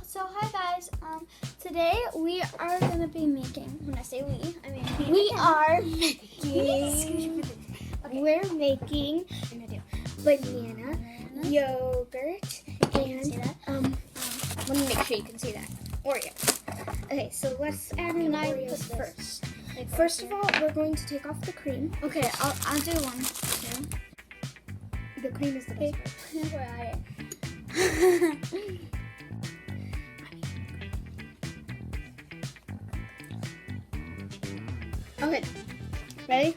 So hi guys. Today we are gonna be making. When I say we, I mean We are making. We're making banana, yogurt, and let me make sure you can see that. Oreos. Okay, so let's add in Can I Oreos put this? first. First of all, we're going to take off the cream. Okay, I'll do one too. The cream is the best part. Okay, ready?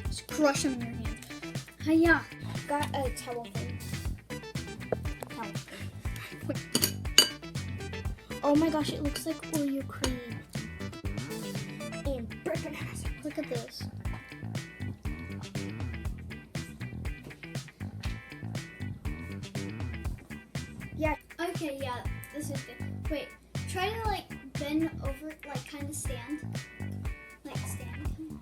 Just crush them in your hand. Hiya. Got a towel thing. Oh my gosh, it looks like Oreo cream. And break it. Look at this. Yeah. Okay, yeah, this is good. Wait, try to like bend over, like kind of stand. Like stand.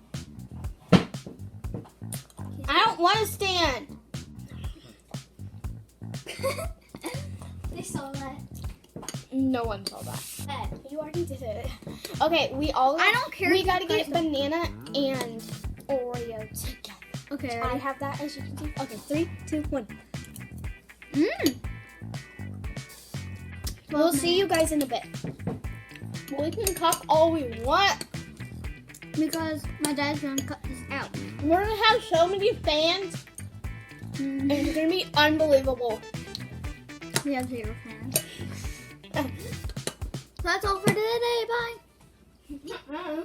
I don't want to stand. They saw that. No one saw that. You already did it. Okay, I don't care. We if gotta you get guys don't. banana and Oreo together. Okay, I ready? have that, as you can see. Okay, 3, 2, 1. We'll see you guys in a bit. We can talk all we want. Because my dad's gonna cut this out. We're gonna have so many fans, and it's gonna be unbelievable. We have 0 fans. So that's all for today. Bye.